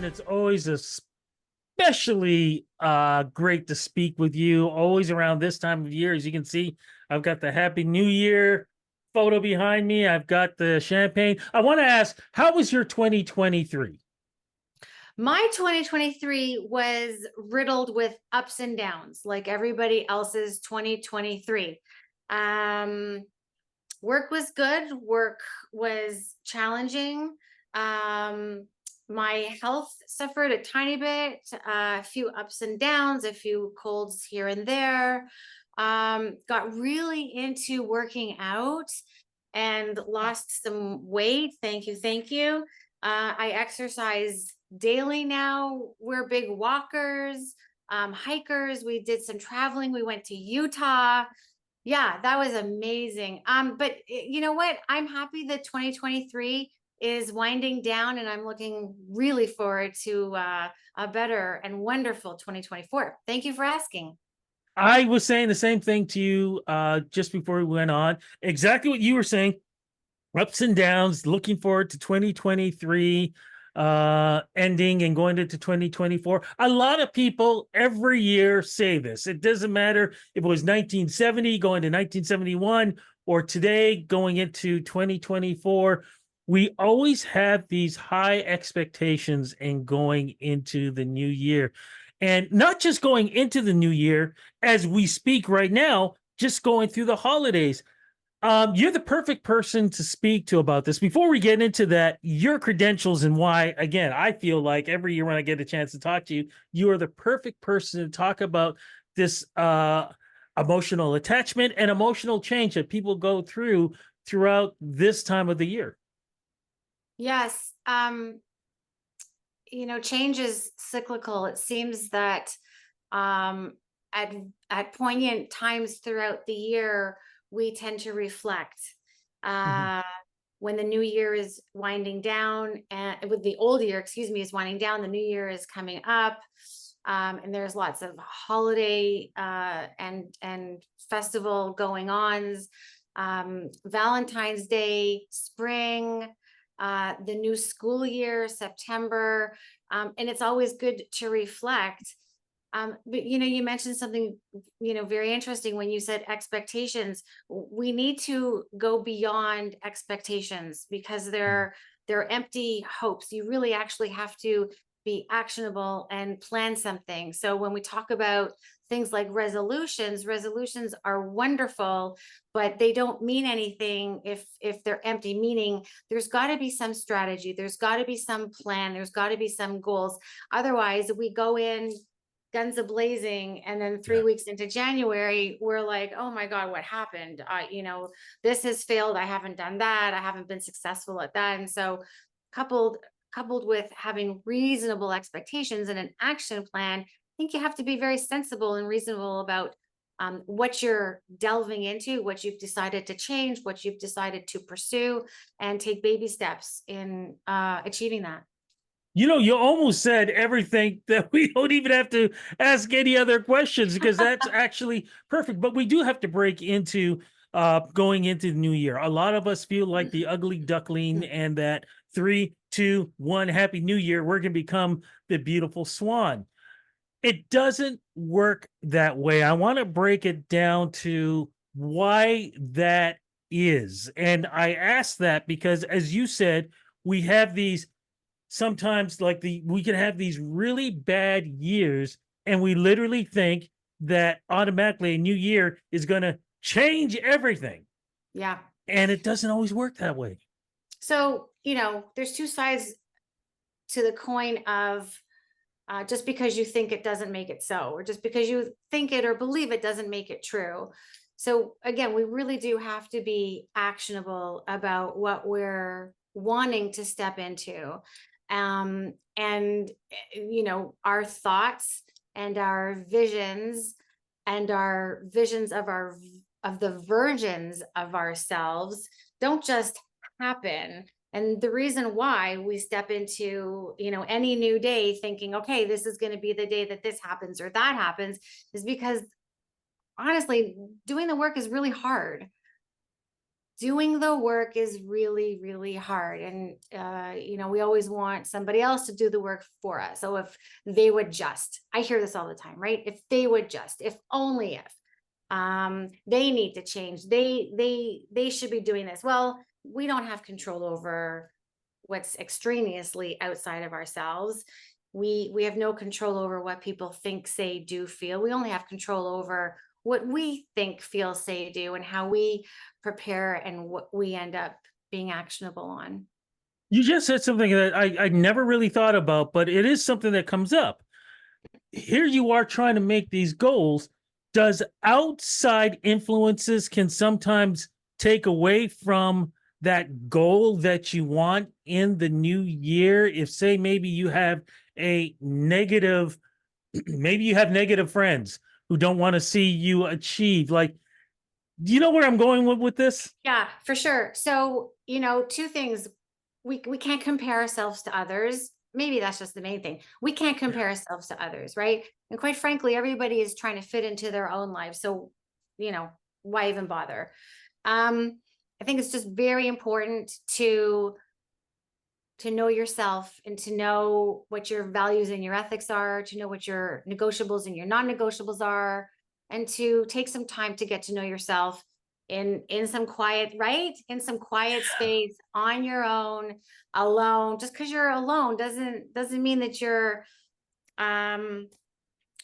Lauren. It's always especially great to speak with you. Always around this time of year. As you can see, I've got the Happy New Year photo behind me. I've got the champagne. I want to ask, how was your 2023? My 2023 was riddled with ups and downs, like everybody else's 2023. Um, Work was good, work was challenging. Um, my health suffered a tiny bit, a few ups and downs, a few colds here and there. Got really into working out and lost some weight. Thank you, thank you. I exercise daily now. We're big walkers, hikers. We did some traveling. We went to Utah. Yeah, that was amazing. But you know what? I'm happy that 2023 is winding down, and I'm looking really forward to a better and wonderful 2024. Thank you for asking. I was saying the same thing to you just before we went on. Exactly what you were saying. Ups and downs, looking forward to 2023 ending and going into 2024. A lot of people every year say this. It doesn't matter if it was 1970 going to 1971 or today going into 2024. We always have these high expectations in going into the new year. And not just going into the new year as we speak right now, just going through the holidays. You're the perfect person to speak to about this. Before we get into that, your credentials and why, again, I feel like every year when I get a chance to talk to you, you are the perfect person to talk about this emotional attachment and emotional change that people go throughout this time of the year. Yes. Change is cyclical. It seems that um, at poignant times throughout the year, we tend to reflect. Mhm. Uh, when the new year is winding down, and with the old year, excuse me, is winding down, the new year is coming up, and there's lots of holiday and festival going ons. Valentine's Day, spring, the new school year, September, and it's always good to reflect. But you mentioned something, very interesting when you said expectations. We need to go beyond expectations because they're empty hopes. You really actually have to be actionable and plan something. So when we talk about things like resolutions are wonderful, but they don't mean anything if they're empty, meaning there's got to be some strategy, there's got to be some plan, there's got to be some goals. Otherwise, we go in guns a blazing, and then 3 weeks into January we're like, oh my god, what happened? This has failed, I haven't done that, I haven't been successful at that. And so coupled coupled with having reasonable expectations and an action plan, I think you have to be very sensible and reasonable about what you're delving into, what you've decided to change, what you've decided to pursue, and take baby steps in achieving that. You almost said everything that we don't even have to ask any other questions because that's actually perfect. But we do have to break into going into the new year. A lot of us feel like the ugly duckling and that 3, 2, 1, Happy New Year, we're going to become the beautiful swan. It doesn't work that way. I want to break it down to why that is. And I ask that because, as you said, we have these sometimes like we can have these really bad years and we literally think that automatically a new year is going to change everything, Yeah. and it doesn't always work that way. So, there's two sides to the coin of just because you think it doesn't make it so, or just because you think it or believe it doesn't make it true. So, again, we really do have to be actionable about what we're wanting to step into. Our thoughts and our visions of the versions of ourselves don't just happen. And the reason why we step into, any new day thinking, okay, this is going to be the day that this happens or that happens, is because honestly, doing the work is really hard. doing the work is really, really hard. And, we always want somebody else to do the work for us. So if they would just, I hear this all the time, right? If they would just, if only if, they need to change, they should be doing this. Well, we don't have control over what's extraneously outside of ourselves. We have no control over what people think, say, do, feel. We only have control over what we think, feel, say, do, and how we prepare and what we end up being actionable on. You just said something that I never really thought about, but it is something that comes up. Here you are trying to make these goals. Does outside influences can sometimes take away from that goal that you want in the new year? If, say, maybe you have a negative, maybe you have negative friends who don't want to see you achieve. Like, do you know where I'm going with this? Yeah, for sure. So, two things. We can't compare ourselves to others. Maybe that's just the main thing. We can't compare ourselves to others, right? And quite frankly, everybody is trying to fit into their own life. So, why even bother? I think it's just very important to know yourself and to know what your values and your ethics are, to know what your negotiables and your non-negotiables are, and to take some time to get to know yourself in some quiet, right? In some quiet space on your own, alone. Just because you're alone doesn't mean that um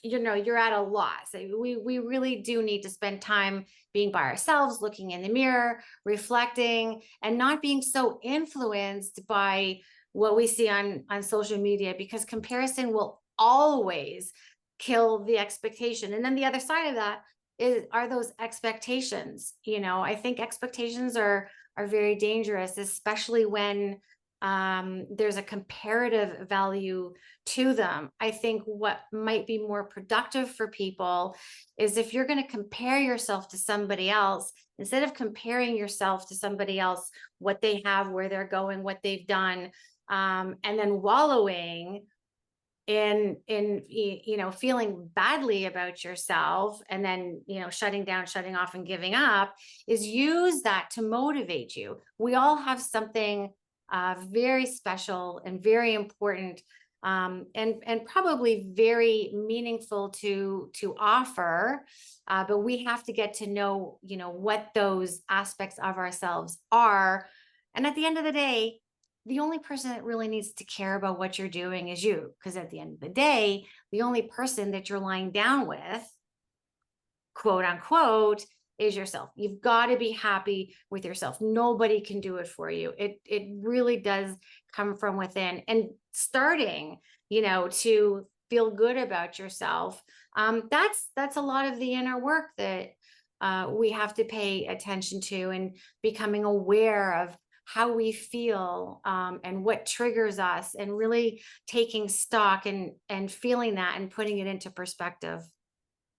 you're at a loss. We really do need to spend time being by ourselves, looking in the mirror, reflecting, and not being so influenced by what we see on social media, because comparison will always kill the expectation. And then the other side of that are those expectations. I think expectations are very dangerous, especially when there's a comparative value to them. I think what might be more productive for people is, if you're going to compare yourself to somebody else, instead of comparing yourself to somebody else, what they have, where they're going, what they've done, and then wallowing in feeling badly about yourself, and then shutting down, shutting off, and giving up, is use that to motivate you. We all have something very special and very important, and probably very meaningful to offer, but we have to get to know what those aspects of ourselves are. And at the end of the day, the only person that really needs to care about what you're doing is you, because at the end of the day, the only person that you're lying down with, quote unquote, is yourself. You've got to be happy with yourself. Nobody can do it for you. It really does come from within. And starting, to feel good about yourself, that's a lot of the inner work that we have to pay attention to, and becoming aware of how we feel, and what triggers us, and really taking stock and feeling that and putting it into perspective.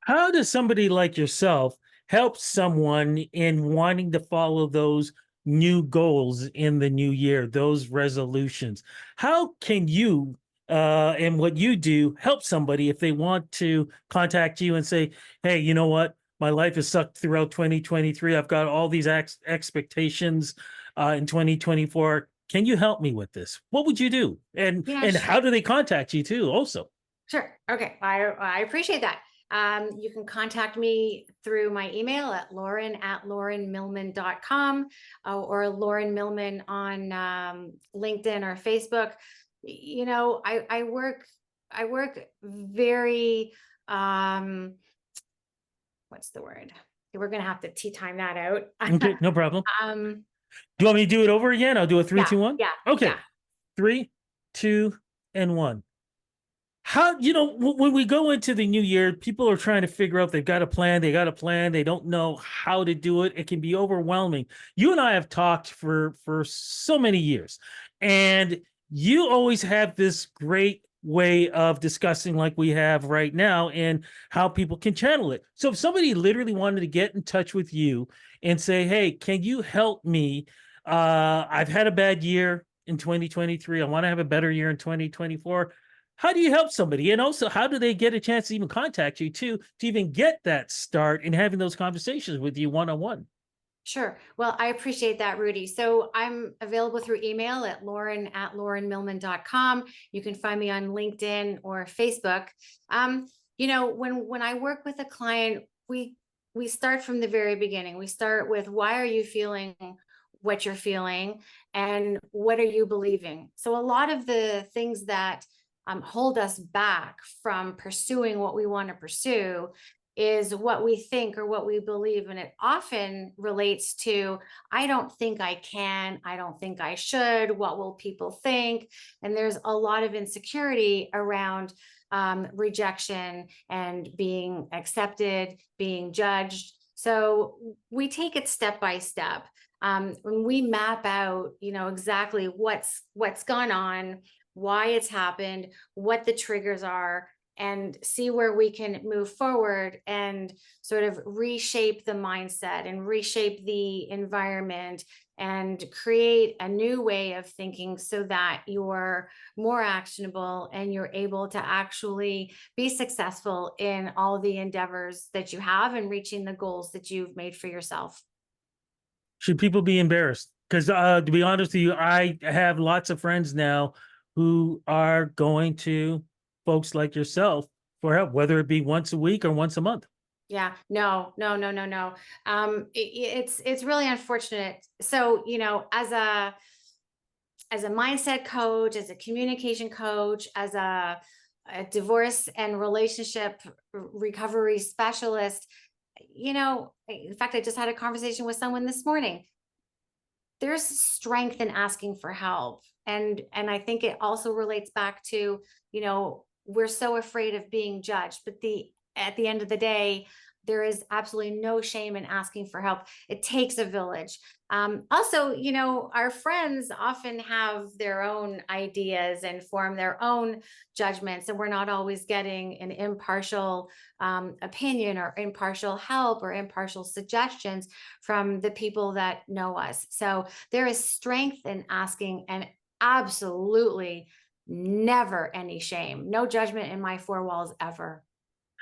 How does somebody like yourself help someone in wanting to follow those new goals in the new year, those resolutions? How can you and what you do help somebody if they want to contact you and say, hey, you know what? My life has sucked throughout 2023. I've got all these expectations in 2024. Can you help me with this? What would you do? Yeah, And how do they contact you too also? sure. Okay. I appreciate that. You can contact me through my email at lauren@laurenmillman.com, or Lauren Millman on LinkedIn or Facebook. I work very, what's the word? We're going to have to tea time that out. Okay, no problem. um, Do you want me to do it over again? I'll do a three, yeah, two, one. yeah, Okay. yeah. 3, 2, and 1. How, when we go into the new year, people are trying to figure out, they've got a plan, they don't know how to do it. It can be overwhelming. You and I have talked for so many years, and you always have this great way of discussing, like we have right now, and how people can channel it. So if somebody literally wanted to get in touch with you and say, hey, can you help me? I've had a bad year in 2023. I want to have a better year in 2024. How do you help somebody? And also, how do they get a chance to even contact you too, to even get that start in having those conversations with you one-on-one? Sure. Well, I appreciate that, Rudy. So I'm available through email at lauren@laurenmillman.com. You can find me on LinkedIn or Facebook. When I work with a client, we start from the very beginning. We start with, why are you feeling what you're feeling, and what are you believing? So a lot of the things that hold us back from pursuing what we want to pursue is what we think or what we believe. And it often relates to, I don't think I can, I don't think I should, what will people think? And there's a lot of insecurity around rejection and being accepted, being judged. So we take it step by step. When we map out, exactly what's gone on, why it's happened, what the triggers are, and see where we can move forward and sort of reshape the mindset and reshape the environment and create a new way of thinking, so that you're more actionable and you're able to actually be successful in all the endeavors that you have and reaching the goals that you've made for yourself. Should people be embarrassed? Because to be honest with you, I have lots of friends now who are going to folks like yourself for help, whether it be once a week or once a month. Yeah, no, no, no, no, no. It's really unfortunate. So, as a mindset coach, as a communication coach, as a divorce and relationship recovery specialist, in fact, I just had a conversation with someone this morning. There's strength in asking for help. And I think it also relates back to, we're so afraid of being judged, but at the end of the day, there is absolutely no shame in asking for help. It takes a village. Also, our friends often have their own ideas and form their own judgments, and we're not always getting an impartial opinion or impartial help or impartial suggestions from the people that know us. So there is strength in asking, and absolutely never any shame, no judgment in my four walls ever.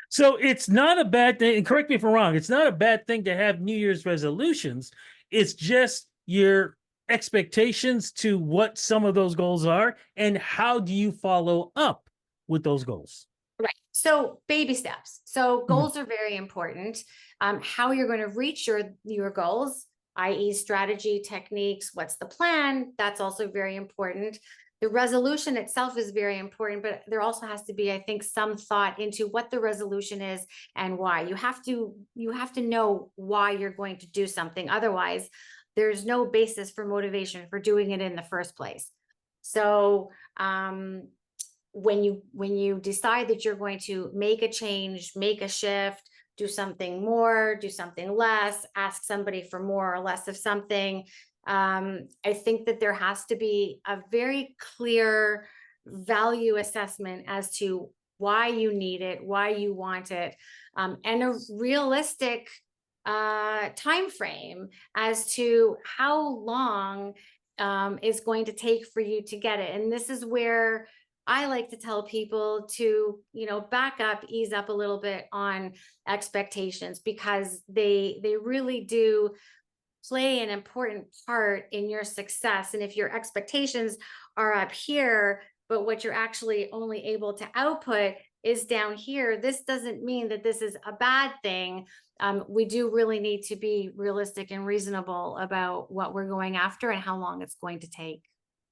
So it's not a bad thing. And correct me if I'm wrong. It's not a bad thing to have New Year's resolutions. It's just your expectations to what some of those goals are, and how do you follow up with those goals? Right. So baby steps. So Mhm. goals are very important. How you're going to reach your goals, i.e., strategy, techniques, what's the plan? That's also very important. The resolution itself is very important, but there also has to be, I think, some thought into what the resolution is and why. You have to know why you're going to do something. Otherwise, there's no basis for motivation for doing it in the first place. So when you decide that you're going to make a change, make a shift, do something more, do something less, ask somebody for more or less of something, I think that there has to be a very clear value assessment as to why you need it, why you want it, and a realistic time frame as to how long is going to take for you to get it. And this is where I like to tell people to, back up, ease up a little bit on expectations, because they really do play an important part in your success. And if your expectations are up here, but what you're actually only able to output is down here, this doesn't mean that this is a bad thing. We do really need to be realistic and reasonable about what we're going after and how long it's going to take.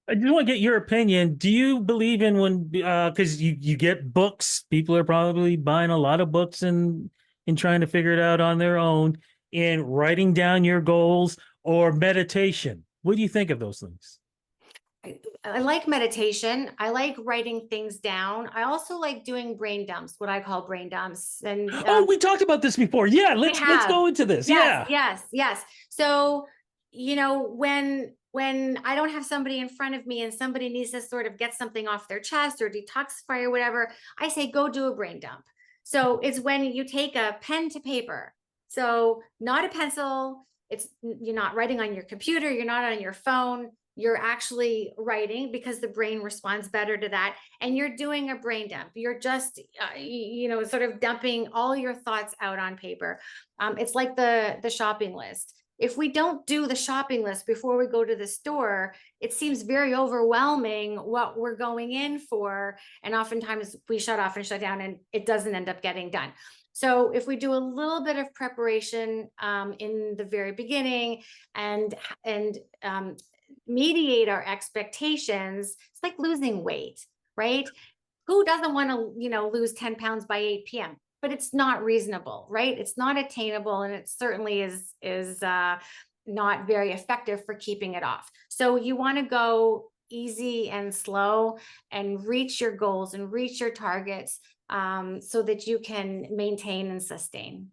I just want to get your opinion. Do you believe in when because you get books, people are probably buying a lot of books and trying to figure it out on their own, and writing down your goals, or meditation? What do you think of those things? I like meditation. I like writing things down. I also like doing brain dumps, what I call brain dumps. And Oh, we talked about this before. Yeah, we let's have. go into this. Yes, Yeah. yes, yes. So, when I don't have somebody in front of me and somebody needs to sort of get something off their chest or detoxify or whatever, I say go do a brain dump. So it's when you take a pen to paper. So not a pencil. You're not writing on your computer, you're not on your phone. You're actually writing because the brain responds better to that. And you're doing a brain dump. You're just, sort of dumping all your thoughts out on paper. It's like the shopping list. if we don't do the shopping list before we go to the store, it seems very overwhelming what we're going in for. And oftentimes we shut off and shut down and it doesn't end up getting done. So if we do a little bit of preparation in the very beginning and mediate our expectations, it's like losing weight, right? Who doesn't want to, lose 10 pounds by 8 p.m.? But it's not reasonable, right? It's not attainable, and it certainly is not very effective for keeping it off. So you want to go easy and slow and reach your goals and reach your targets so that you can maintain and sustain.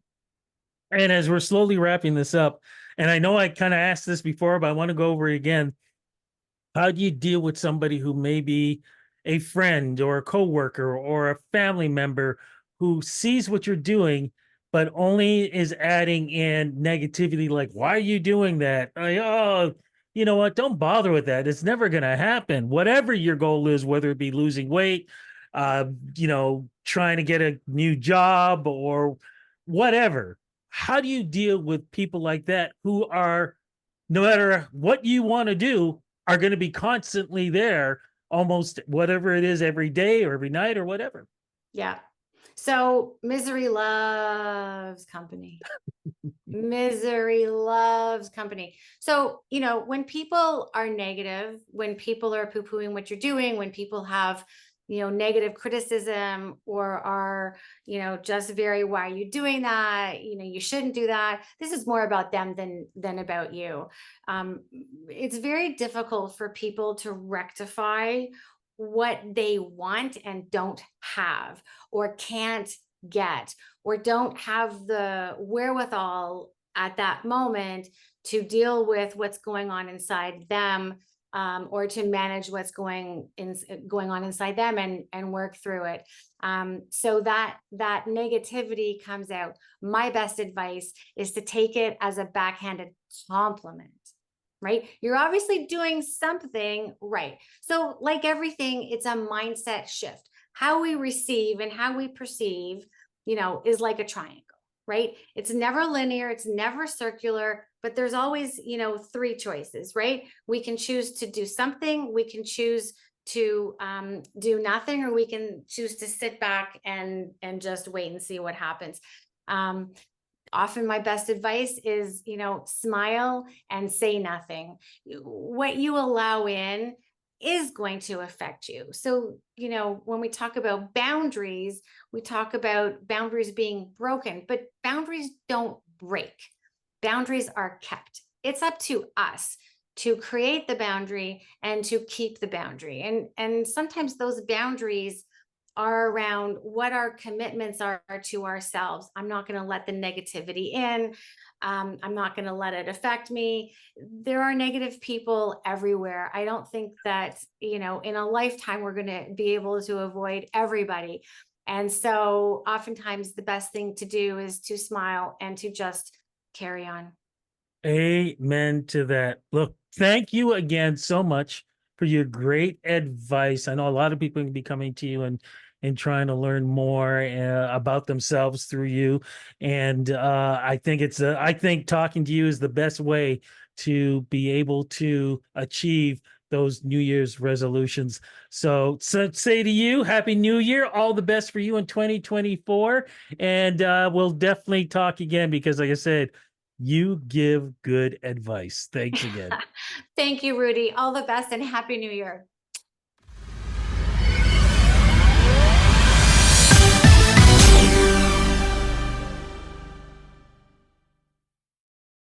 And as we're slowly wrapping this up, and I know I kind of asked this before, but I want to go over it again. How do you deal with somebody who may be a friend or a coworker or a family member who sees what you're doing, but only is adding in negativity, like, why are you doing that? Like, oh, you know what? Don't bother with that. It's never going to happen. Whatever your goal is, whether it be losing weight, trying to get a new job or whatever. How do you deal with people like that who are, no matter what you want to do, are going to be constantly there, almost whatever it is, every day or every night or whatever? Yeah. So misery loves company. Misery loves company. So, when people are negative, when people are poo-pooing what you're doing, when people have, negative criticism or are, just very, why are you doing that? You shouldn't do that. This is more about them than about you. It's very difficult for people to rectify what they want and don't have or can't get or don't have the wherewithal at that moment to deal with what's going on inside them, or to manage what's going on inside them and work through it. So that negativity comes out. My best advice is to take it as a backhanded compliment. Right? You're obviously doing something right. So like everything, it's a mindset shift. How we receive and how we perceive, is like a triangle, right? It's never linear, it's never circular, but there's always, three choices, right? We can choose to do something, we can choose to do nothing, or we can choose to sit back and just wait and see what happens. Often my best advice is, smile and say nothing. What you allow in is going to affect you. So, when we talk about boundaries, we talk about boundaries being broken, but boundaries don't break. Boundaries are kept. It's up to us to create the boundary and to keep the boundary. And sometimes those boundaries are around what our commitments are to ourselves. I'm not going to let the negativity in. I'm not going to let it affect me. There are negative people everywhere. I don't think that, in a lifetime, we're going to be able to avoid everybody. And so oftentimes the best thing to do is to smile and to just carry on. Amen to that. Look, thank you again so much for your great advice. I know a lot of people can be coming to you and trying to learn more about themselves through you. And I think I think talking to you is the best way to be able to achieve those New Year's resolutions. So say to you, Happy New Year. All the best for you in 2024. And we'll definitely talk again because, like I said, you give good advice. Thanks again. Thank you, Rudy. All the best and Happy New Year.